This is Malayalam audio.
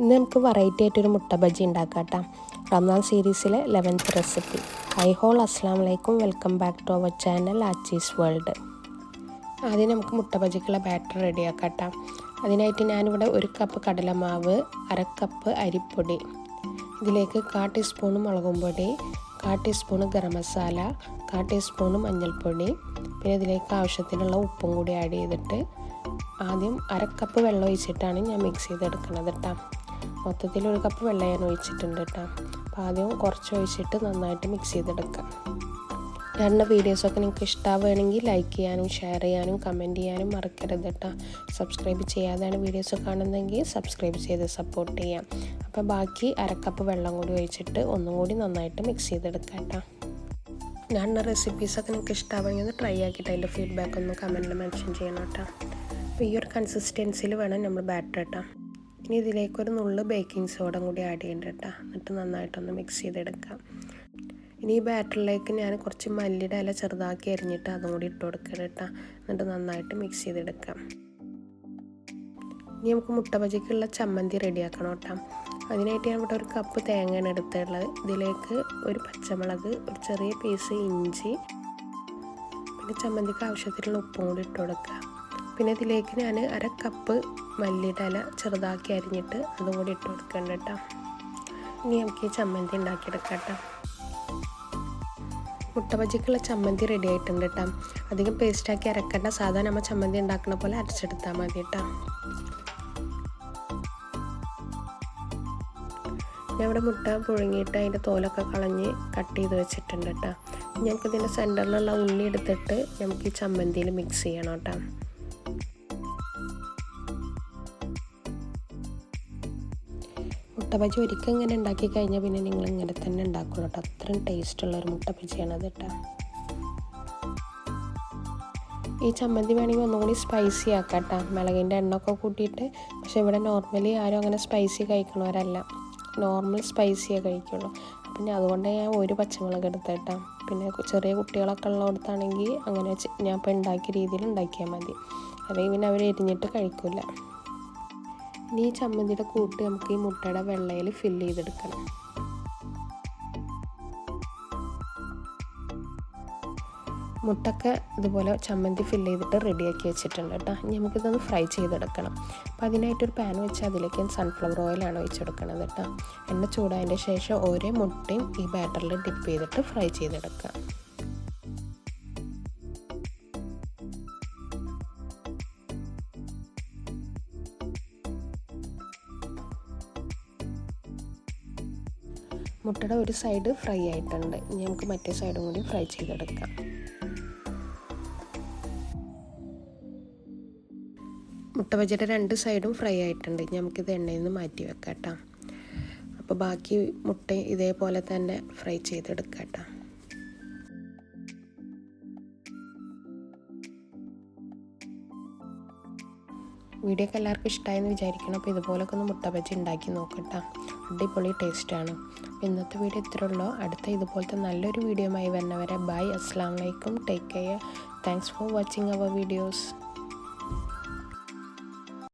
ഇന്ന് നമുക്ക് വെറൈറ്റി ആയിട്ടൊരു മുട്ട ബജി ഉണ്ടാക്കാം കേട്ടോ. റമദാൻ സീരീസിലെ 11th റെസിപ്പി. ഹൈ ഹോൾ അസ്സലാമു അലൈക്കും, welcome back to our channel Achees world. ആദ്യം നമുക്ക് മുട്ട ബജിക്കുള്ള ബാറ്റർ റെഡിയാക്കാം കേട്ടോ. അതിനായിട്ട് ഞാനിവിടെ 1 കപ്പ് കടലമാവ്, 1/2 കപ്പ് അരിപ്പൊടി, ഇതിലേക്ക് 1/4 ടീസ്പൂൺ മുളകും പൊടി, 1/4 ടീസ്പൂൺ ഗരം മസാല, 1/4 ടീസ്പൂൺ മഞ്ഞൾപ്പൊടി, പിന്നെ ഇതിലേക്ക് ആവശ്യത്തിനുള്ള ഉപ്പും കൂടി ആഡ് ചെയ്തിട്ട് ആദ്യം 1/2 കപ്പ് വെള്ളം ഒഴിച്ചിട്ടാണ് ഞാൻ മിക്സ് ചെയ്തെടുക്കുന്നത് കേട്ടോ. മൊത്തത്തിൽ 1 കപ്പ് വെള്ളം ഞാൻ ഒഴിച്ചിട്ടുണ്ട് കേട്ടോ. അപ്പോൾ ആദ്യം കുറച്ച് ഒഴിച്ചിട്ട് നന്നായിട്ട് മിക്സ് ചെയ്തെടുക്കാം. ഞാനുള്ള വീഡിയോസൊക്കെ നിങ്ങൾക്ക് ഇഷ്ടമാവുകയാണെങ്കിൽ ലൈക്ക് ചെയ്യാനും ഷെയർ ചെയ്യാനും കമൻറ്റ് ചെയ്യാനും മറക്കരുത് കേട്ടോ. സബ്സ്ക്രൈബ് ചെയ്യാതെയാണ് വീഡിയോസ് കാണുന്നതെങ്കിൽ സബ്സ്ക്രൈബ് ചെയ്ത് സപ്പോർട്ട് ചെയ്യാം. അപ്പോൾ ബാക്കി 1/2 കപ്പ് വെള്ളം കൂടി ഒഴിച്ചിട്ട് ഒന്നും കൂടി നന്നായിട്ട് മിക്സ് ചെയ്തെടുക്കാം കേട്ടോ. ഞാനുള്ള റെസിപ്പീസൊക്കെ നിങ്ങൾക്ക് ഇഷ്ടമാവുകയെങ്കിൽ ട്രൈ ആക്കിയിട്ട് അതിൻ്റെ ഫീഡ്ബാക്ക് ഒന്ന് കമൻറ്റിൽ മെൻഷൻ ചെയ്യണം കേട്ടോ. അപ്പോൾ ഈ ഒരു കൺസിസ്റ്റൻസിയിൽ വേണം നമ്മൾ ബാറ്റർ കേട്ടോ. ഇനി ഇതിലേക്കൊരു നുള്ളു ബേക്കിംഗ് സോഡ കൂടി ആഡ് ചെയ്യേണ്ട കേട്ടോ. എന്നിട്ട് നന്നായിട്ടൊന്ന് മിക്സ് ചെയ്തെടുക്കാം. ഇനി ഈ ബാറ്ററിലേക്ക് ഞാൻ കുറച്ച് മല്ലിയുടെ ഇല ചെറുതാക്കി അരിഞ്ഞിട്ട് അതും കൂടി ഇട്ട് കൊടുക്കണം കേട്ടോ. എന്നിട്ട് നന്നായിട്ട് മിക്സ് ചെയ്തെടുക്കാം. ഇനി നമുക്ക് മുട്ട ബജിക്കുള്ള ചമ്മന്തി റെഡിയാക്കണം കേട്ടോ. അതിനായിട്ട് ഞാൻ ഇവിടെ 1 കപ്പ് തേങ്ങയാണ് എടുത്തുള്ളത്. ഇതിലേക്ക് 1 പച്ചമുളക്, ഒരു ചെറിയ പീസ് ഇഞ്ചി, പിന്നെ ചമ്മന്തിക്ക് ആവശ്യത്തിനുള്ള ഉപ്പും കൂടി ഇട്ട് കൊടുക്കുക. പിന്നെ ഇതിലേക്ക് ഞാൻ 1/2 കപ്പ് മല്ലിയുടെ ഇല ചെറുതാക്കി അരിഞ്ഞിട്ട് അതും കൂടി ഇട്ട് കൊടുക്കുന്നുണ്ട് കേട്ടോ. ഇനി നമുക്ക് ഈ ചമ്മന്തി ഉണ്ടാക്കിയെടുക്കാം കേട്ടോ. മുട്ട ബജിക്കുള്ള ചമ്മന്തി റെഡി ആയിട്ടുണ്ട് കേട്ടോ. അധികം പേസ്റ്റാക്കി അരക്കേണ്ട, സാധാരണ നമ്മൾ ചമ്മന്തി ഉണ്ടാക്കുന്ന പോലെ അരച്ചെടുത്താൽ മതി കേട്ടോ. ഞാൻ ഇവിടെ മുട്ട പുഴുങ്ങിയിട്ട് അതിൻ്റെ തോലൊക്കെ കളഞ്ഞ് കട്ട് ചെയ്ത് വെച്ചിട്ടുണ്ട് കേട്ടോ. ഞങ്ങൾക്കിതിൻ്റെ സെൻറ്ററിലുള്ള ഉള്ളി എടുത്തിട്ട് നമുക്ക് ഈ ചമ്മന്തിയിൽ മിക്സ് ചെയ്യണം കേട്ടോ. മുട്ട ബജി ഒരിക്കൽ ഇങ്ങനെ ഉണ്ടാക്കി കഴിഞ്ഞാൽ പിന്നെ നിങ്ങൾ ഇങ്ങനെ തന്നെ ഉണ്ടാക്കുള്ളൂ കേട്ടോ. അത്രയും ടേസ്റ്റുള്ളൊരു മുട്ട ബജിയാണത് കേട്ടോ. ഈ ചമ്മന്തി വേണമെങ്കിൽ ഒന്നുകൂടി സ്പൈസി ആക്കാം കേട്ടോ, മുളകിൻ്റെ എണ്ണയൊക്കെ കൂട്ടിയിട്ട്. പക്ഷേ ഇവിടെ നോർമലി ആരും അങ്ങനെ സ്പൈസി കഴിക്കണവരല്ല, നോർമൽ സ്പൈസിയേ കഴിക്കുള്ളൂ. പിന്നെ അതുകൊണ്ട് ഞാൻ 1 പച്ചമുളക് എടുത്തേട്ടാ. പിന്നെ ചെറിയ കുട്ടികളൊക്കെ ഉള്ളിടത്താണെങ്കിൽ അങ്ങനെ ഞാൻ ഇപ്പോൾ ഉണ്ടാക്കിയ രീതിയിൽ ഉണ്ടാക്കിയാൽ മതി. അല്ലെങ്കിൽ പിന്നെ അവർ എരിഞ്ഞിട്ട് കഴിക്കില്ല. ഇനി ഈ ചമ്മന്തിയുടെ കൂട്ട് നമുക്ക് ഈ മുട്ടയുടെ വെള്ളയിൽ ഫില്ല് ചെയ്തെടുക്കണം. മുട്ടൊക്കെ ഇതുപോലെ ചമ്മന്തി ഫില്ല് ചെയ്തിട്ട് റെഡിയാക്കി വെച്ചിട്ടുണ്ട് കേട്ടോ. ഇനി നമുക്കിതൊന്ന് ഫ്രൈ ചെയ്തെടുക്കണം. അപ്പോൾ അതിനായിട്ടൊരു പാൻ വെച്ച് അതിലേക്ക് സൺഫ്ലവർ ഓയിലാണ് ഒഴിച്ചെടുക്കുന്നത് കേട്ടോ. എണ്ണ ചൂടായതിൻ്റെ ശേഷം ഓരോ മുട്ടയും ഈ ബാറ്ററിൽ ഡിപ്പ് ചെയ്തിട്ട് ഫ്രൈ ചെയ്തെടുക്കാം. മുട്ടയുടെ ഒരു സൈഡ് ഫ്രൈ ആയിട്ടുണ്ട്. ഇനി നമുക്ക് മറ്റേ സൈഡും കൂടി ഫ്രൈ ചെയ്തെടുക്കാം. മുട്ട ബജിയുടെ 2 സൈഡും ഫ്രൈ ആയിട്ടുണ്ട്. ഇനി നമുക്കിത് എണ്ണയിൽ നിന്ന് മാറ്റി വെക്കാം കേട്ടോ. അപ്പോൾ ബാക്കി മുട്ട ഇതേപോലെ തന്നെ ഫ്രൈ ചെയ്തെടുക്കാം കേട്ടോ. വീഡിയോ ഒക്കെ എല്ലാവർക്കും ഇഷ്ടമായെന്ന് വിചാരിക്കണം. അപ്പോൾ ഇതുപോലൊക്കെ ഒന്ന് മുട്ട ബജി ഉണ്ടാക്കി നോക്കട്ടോ. അടിപൊളി ടേസ്റ്റാണ്. ഇന്നത്തെ വീഡിയോ ഇത്രേ ഉള്ളൂ. അടുത്ത ഇതുപോലത്തെ നല്ലൊരു വീഡിയോയുമായി വരുന്നവരെ ബൈ, അസ്സലാമു അലൈക്കും, take care, thanks for watching our videos.